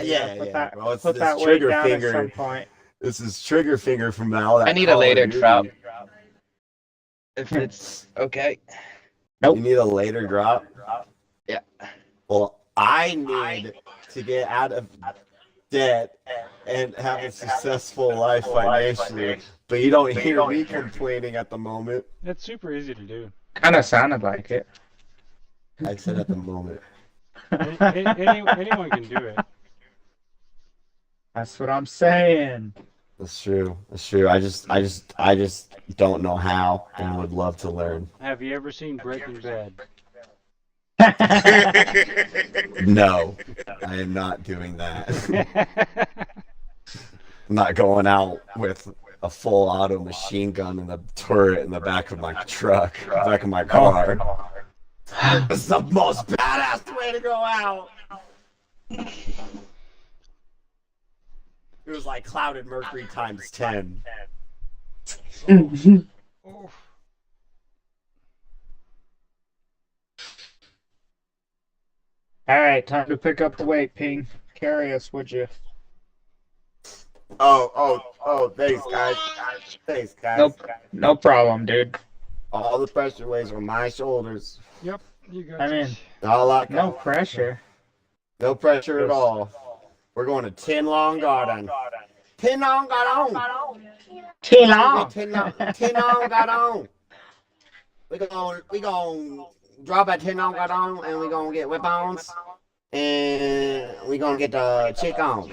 Yeah. Well, it's put this that weight trigger down at some finger. point. This is trigger finger from all that. I need a Call of later Duty. drop. If it's okay. Nope. You need a later drop? Yeah. Well, I need to get out of debt and have a successful life financially, but you don't hear me complaining at the moment. That's super easy to do. Kind of sounded like it. I said at the moment. Anyone can do it. That's what I'm saying. That's true. That's true. I just don't know how and would love to learn. Have you ever seen Breaking Bad? No, I am not doing that. I'm not going out with a full auto machine gun and a turret in the back of my truck, back of my car. It's the most badass way to go out. It was like Clouded Mercury times 10. Oh. All right, time to pick up the weight, Ping. Carry us, would you? Oh, thanks, guys. Thanks, guys. Nope. No problem, dude. All the pressure weighs on my shoulders. Yep, you got I this. mean, All I no pressure. No pressure at all. We're going to Tin Long Garden. Tin Long Garden. Too long. Tin Long Garden. We gonna drop at Tin Long Garden and we gonna get whip-ons and we gonna get the chick on.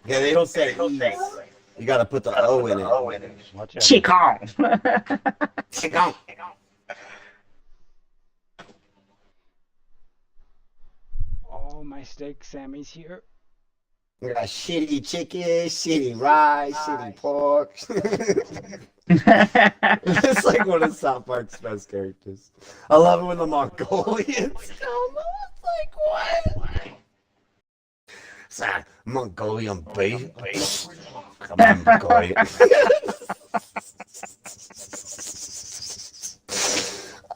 Yeah, they don't say E's. You gotta put the O in it. Watch out. Chicken. Chick on. Oh, my steak Sammy's here. We got shitty chicken, shitty rice, shitty pork. It's like one of South Park's best characters. I love it when the Mongolians come. It's like, what? It's like Mongolian beef. Come on, Mongolian.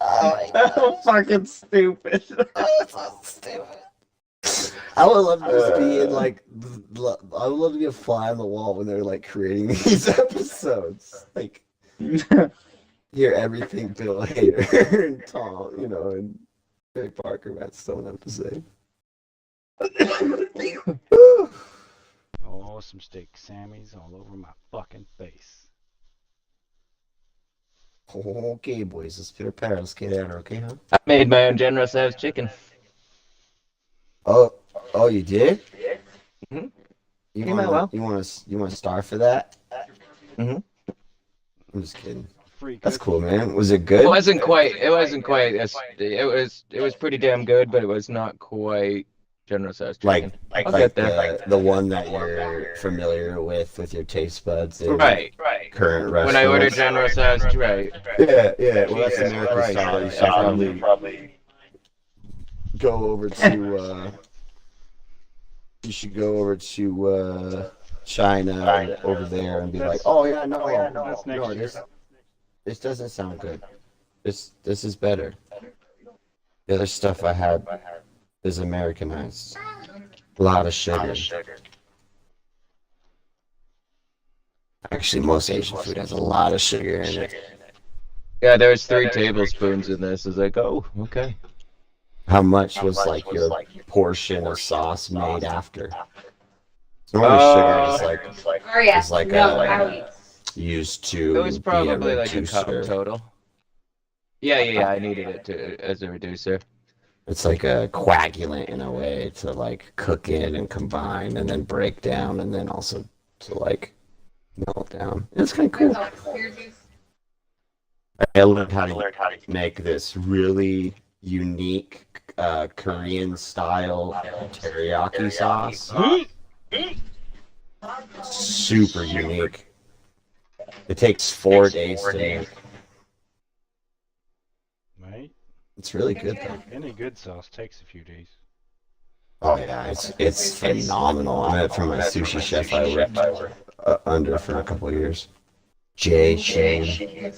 Oh my God. So fucking stupid. Oh, so stupid. I would love to just be in like, I would love to be a fly on the wall when they're like creating these episodes. Like, hear everything Bill Hader and Tom, and Trey Parker, Matt Stone have to say. Oh, some steak Sammy's all over my fucking face. Okay, boys, let's prepare. Let's get out, okay, huh? I made my own General Tso's chicken. Oh, you did? Mhm. You Came out well. want to star for that? Mhm. I'm just kidding. Free That's cookie. cool, man. Was it good? It wasn't quite as it was pretty damn good, but it was not quite General Tso's chicken. I'll Like get there. the one that you're familiar with your taste buds in Right. current restaurants. When I ordered General Tso's, right. Yeah. Well, that's American Right. style. You should probably go over to. You should go over to China over there and be like, oh yeah, no, That's next year. this doesn't sound good. This is better. The other stuff I had is Americanized. A lot of sugar. Actually, most Asian food has a lot of sugar in it. Yeah, there was 3 tablespoons in this. I was like, oh, okay. How much was like your portion of sauce made after? Normally sugar is like used to It was be probably a like a cup reducer. total. Yeah. I needed it as a reducer. It's like a coagulant in a way to like cook it and combine and then break down and then also to like melt down. It's kind of cool. I learned how to make this really unique Korean style teriyaki sauce. Super unique. It takes 4 days to make. Right? It's really good though. Any good sauce takes a few days. Oh yeah, it's phenomenal. I met from my sushi chef I worked under for a couple of years. Jay Shane.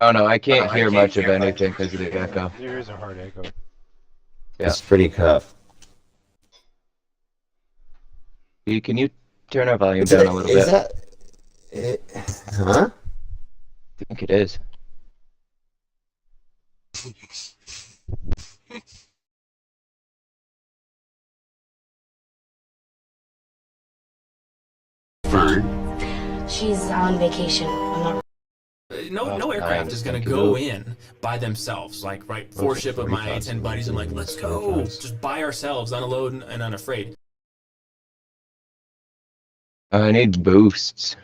Oh no, I can't hear much of anything because of the echo. There is a hard echo. Yeah. It's pretty tough. Can you turn our volume down a little bit? Is that it? Huh? I think it is. She's on vacation. I'm not. No aircraft is gonna go in by themselves. Like, right, 4 of my 10 buddies. I'm like, let's go, just by ourselves, unalone and unafraid. I need boosts.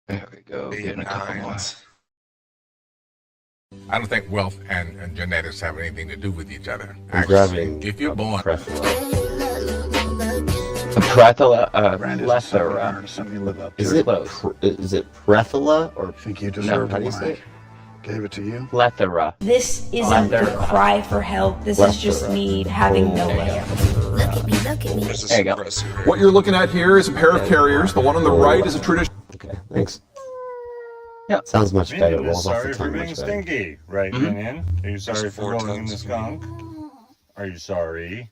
There we go. Getting a couple more. I don't think wealth and genetics have anything to do with each other. I'm Actually, grabbing if you're born. Plethora. Is it Prethala or Think you deserve how do you it say when it? I gave it to you? Plethora. This isn't a cry for help. This is just me having no way. Look at me, look at me. There you go. What you're looking at here is a pair of carriers. The one on the right is a traditional. Okay, thanks. Yeah. Sounds much better. Minion Rolls is off sorry the for tongue being much better. stinky, right, Minion? Are you sorry for rolling in the skunk? Are you sorry?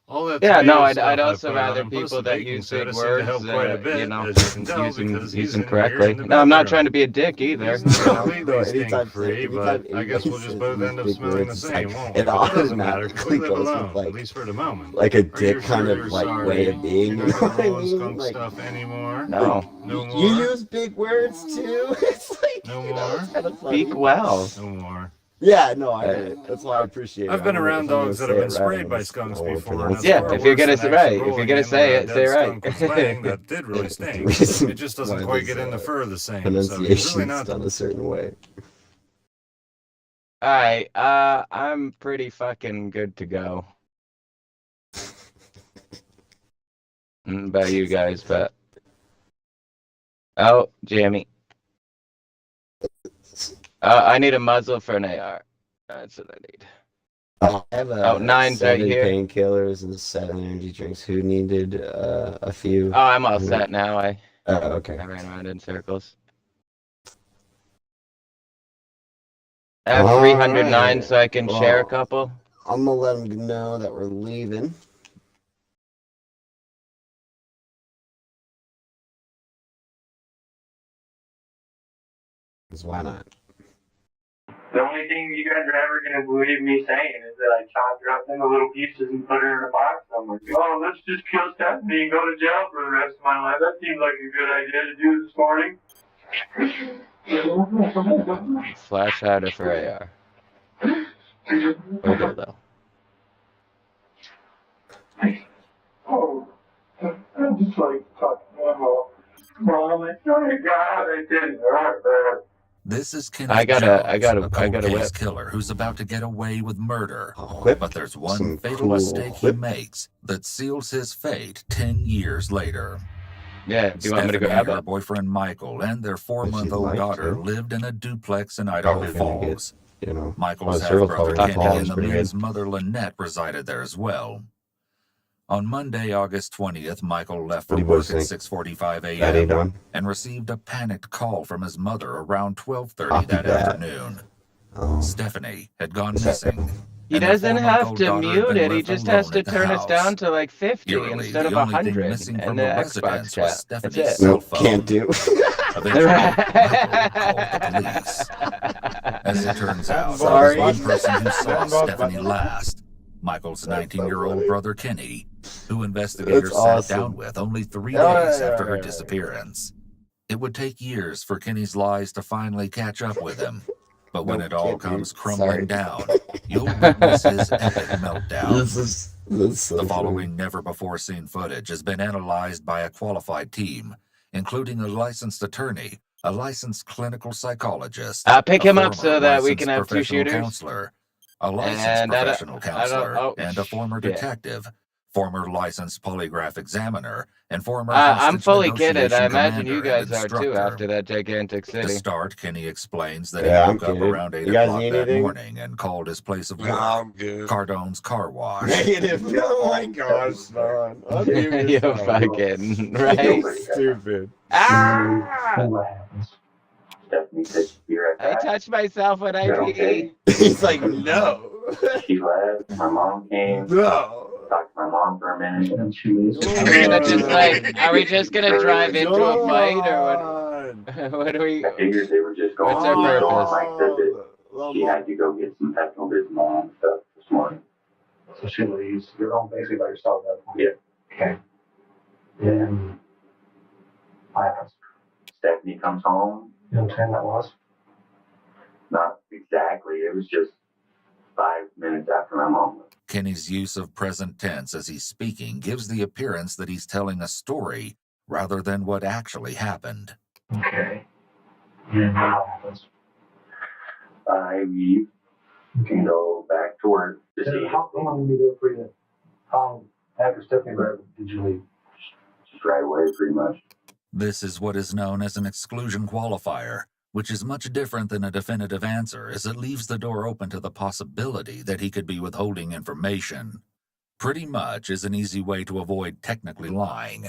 All that Yeah, no, tomato stuff I'd I also put on rather him, plus people the that baking use soda big seemed to words, help quite a bit, you know, as you can tell, use because he's them in correctly. here in the No, I'm not bathroom. trying to be a dick either. He's not No, completely anytime- stink-free, but anytime I guess we'll just both end up big smelling the words, same, like, won't it we? But it doesn't matter, automatically we live goes with, alone, like- at least for the moment. Like a Are dick you kind sure of you're like sorry? way of being. You're You not know gonna what I roll mean? skunk Like, stuff anymore? No. No more? you use big words too. It's like No you know, more? it's kind of funny. Speak well. No more. Yeah, no, I get it. That's why I appreciate it. I've been I don't know around if I'm dogs that gonna have say been it right, sprayed by I skunks won't before. pronounce and it. Yeah, it's far if you're worse gonna than say- actually right, if you're rolling gonna in say where it, that say dead right. skunk was laying that did really stink. reason It just doesn't why quite this, get in the fur the same. So Pronunciation's he's really not done a certain way. Alright, I'm pretty fucking good to go. About you guys, but... Oh, Jamie. I need a muzzle for an AR. That's what I need. I have Oh, 9's right 7 here. painkillers and 7 energy drinks. Who needed a few? Oh, I'm all set now. I Okay. ran around in circles. I have All 309 right. so I can share a Well, couple. I'm gonna let them know that we're leaving. Because why not? The only thing you guys are ever going to believe me saying is that I chopped her up into little pieces and put her in a box. I'm like, oh, let's just kill Stephanie and go to jail for the rest of my life. That seems like a good idea to do this morning. Flash harder for AR. Or dildo. Oh, I just like talk normal. Mom, I swear to God, it didn't hurt her. This is Kenny I got a cold whip. case killer who's about to get away with murder. A whip? But there's one Some fatal cool mistake he whip. makes that seals his fate 10 years later. Yeah, do you want me to Stephanie, grab her it? boyfriend Michael, and their 4-month-old like daughter to. lived in a duplex in Idaho Probably gonna get, Falls. you know, Michael's serial half-brother killer Kenny Falls and the pretty men's good. mother Lynette resided there as well. On Monday, August 20th, Michael left for What do you work boys at think? 6:45 That ain't a.m. done. and received a panicked call from his mother around 12:30 Copy that that. afternoon. Oh. Stephanie had gone Is that- missing. He and their doesn't have 4-month-old to daughter had mute been it. He left just has alone to at the turn us house. down to like 50 Eerily, instead of the only thing 100 missing in from the the Xbox residence chat. was That's Stephanie's it. cell Nope, phone. can't do. Eventually, Michael called the police. As it turns out, Sorry. there was one person who saw Stephanie last. Michael's 19-year-old brother Kenny, who investigators That's awesome. sat down with only 3 Oh, days yeah, after yeah, her yeah. disappearance. It would take years for Kenny's lies to finally catch up with him. But when Nope, it all can't do. comes Sorry. crumbling down, you'll witness his epic meltdown. This is so The funny. following never-before-seen footage has been analyzed by a qualified team, including a licensed attorney, a licensed clinical psychologist, Pick a him up former so that we licensed can have 2 professional shooters. counselor, a licensed And professional counselor, oh, and a former shit. detective, former licensed polygraph examiner, and former I'm hostage fully kitted. I negotiation imagine you commander and guys are too instructor. after that gigantic To city. start, Kenny explains that Yeah, he I'm woke up kidding. around 8 You guys o'clock need that anything? morning and called his place of work, I'm good. Cardone's Car Wash. Negative. Oh my gosh, son. You're fucking right. You're stupid. Ah! Stephanie said she'd be right I back. touch myself when I Is that pee. okay? He's like, no. She left. My mom came. No. Talked to my mom for a minute, and she leaves. Are we gonna just are we just gonna drive into a fight or what? What do we? I figured they were just going. What's our purpose? Mike said that she had to go get some technical Bismol and stuff this morning. So she leaves. You're home basically by yourself. Yeah. Okay. Then what happens? Stephanie comes home. You know what time that was? Not exactly. It was just 5 minutes after my mom left. Kenny's use of present tense as he's speaking gives the appearance that he's telling a story rather than what actually happened. Okay. And what happens? I leave. You can go back to work to see. How long were you there for you? How long after Stephanie left did you leave? Just right away, pretty much. This is what is known as an exclusion qualifier, which is much different than a definitive answer, as it leaves the door open to the possibility that he could be withholding information. Pretty much is an easy way to avoid technically lying.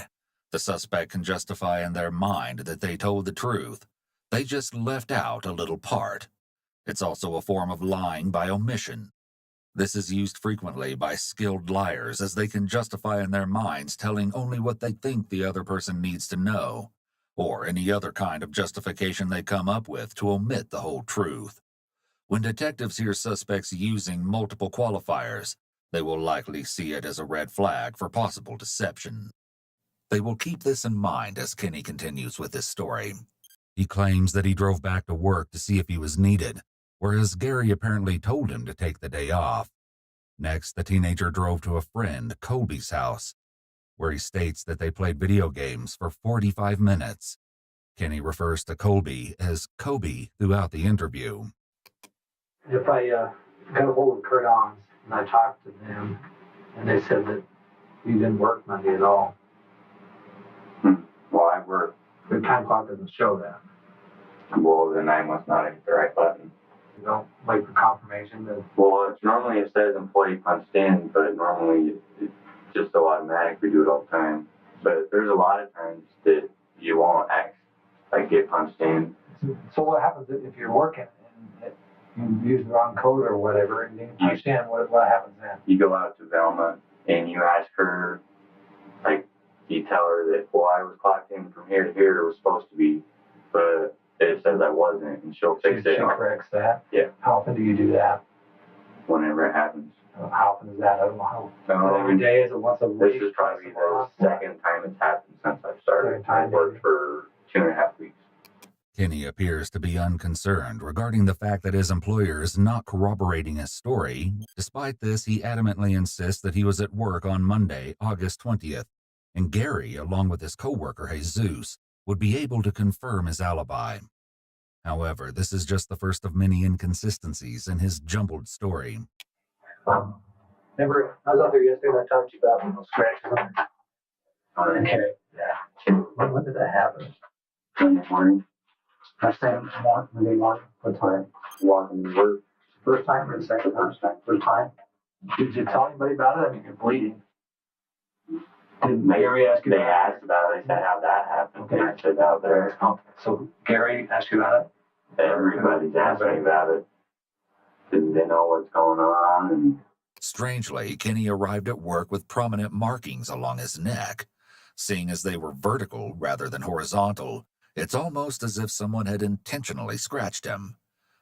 The suspect can justify in their mind that they told the truth. They just left out a little part. It's also a form of lying by omission. This is used frequently by skilled liars, as they can justify in their minds telling only what they think the other person needs to know, or any other kind of justification they come up with to omit the whole truth. When detectives hear suspects using multiple qualifiers, they will likely see it as a red flag for possible deception. They will keep this in mind as Kenny continues with his story. He claims that he drove back to work to see if he was needed, whereas Gary apparently told him to take the day off. Next, the teenager drove to a friend, Colby's house, where he states that they played video games for 45 minutes. Kenny refers to Colby as Kobe throughout the interview. If I got a hold of Kurt Ons and I talked to them, and they said that you didn't work Monday at all. Well, I worked. The time clock doesn't show that. Well, then I must not hit the right button. You don't wait for confirmation that. Well, it's normally it says employee punched in, but normally it's just so automatic. We do it all the time. But there's a lot of times that you won't get punched in. So what happens if you're working and you use the wrong code or whatever, and you punch in? What happens then? You go out to Velma and you ask her, you tell her that, well, I was clocked in from here to here, it was supposed to be, but it says I wasn't, and she'll fix it. She corrects that? Yeah. How often do you do that? Whenever it happens. How often is that? I don't know how. Every day? Is it once a week? This is probably the second time it's happened since I've started. I worked for 2.5 weeks. Kenny appears to be unconcerned regarding the fact that his employer is not corroborating his story. Despite this, he adamantly insists that he was at work on Monday, August 20th, and Gary, along with his co-worker Jesus, would be able to confirm his alibi. However, this is just the first of many inconsistencies in his jumbled story. Remember, I was out there yesterday and I talked to you about those scratches on it. Okay. Yeah. When did that happen? Monday morning. I say Monday morning. What time? Walking to work. First time or the second time? First time. Did you tell anybody about it? I mean, you're bleeding. Did Gary ask you about it? They asked about it. They said how that happened. Okay. I said out there. Okay. So Gary asked you about it? Everybody's asking about it. Didn't they know what's going on? And strangely, Kenny arrived at work with prominent markings along his neck. Seeing as they were vertical rather than horizontal, it's almost as if someone had intentionally scratched him.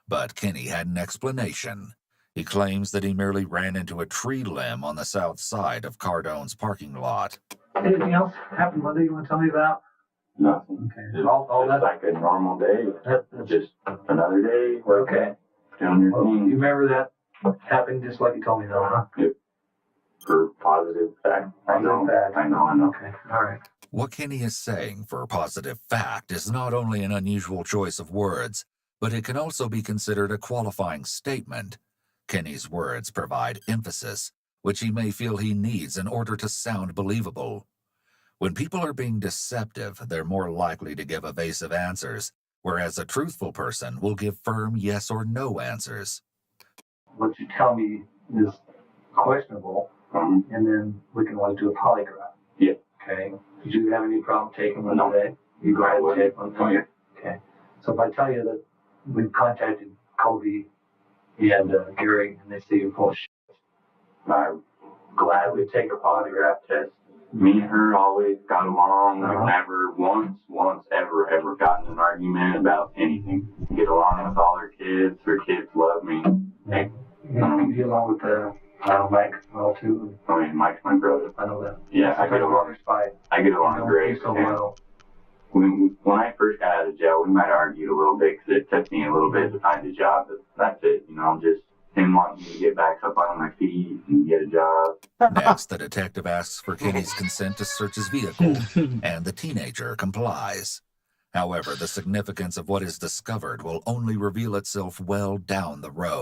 But Kenny had an explanation. He claims that he merely ran into a tree limb on the south side of Cardone's parking lot. Anything else happened Monday you want to tell me about? Nothing. Okay. All that's like a normal day. Just another day. Okay. Doing your thing. You remember that happened just like you told me though, huh? Yep. For positive fact. I know. Okay. All right. What Kenny is saying for positive fact is not only an unusual choice of words, but it can also be considered a qualifying statement. Kenny's words provide emphasis, which he may feel he needs in order to sound believable. When people are being deceptive, they're more likely to give evasive answers, whereas a truthful person will give firm yes or no answers. What you tell me is questionable, and then we can always do a polygraph. Yeah. Okay. Did you have any problem taking one today? You go ahead and take one. Oh, yeah. Okay. So if I tell you that we've contacted Kobe and Gary and they say you're full of shit, I'm glad we take a polygraph test. Me and her always got along. We've never once ever gotten in an argument about anything. Get along with all her kids. Her kids love me. You get along with Mike well too. I mean, Mike's my brother. I know that. Yeah, I get along. I get along great. So well. When I first got out of jail, we might have argued a little bit because it took me a little bit to find a job. But that's it. You know, just him wanting me to get back up on my feet and get a job. Next, the detective asks for Kenny's consent to search his vehicle, and the teenager complies. However, the significance of what is discovered will only reveal itself well down the road.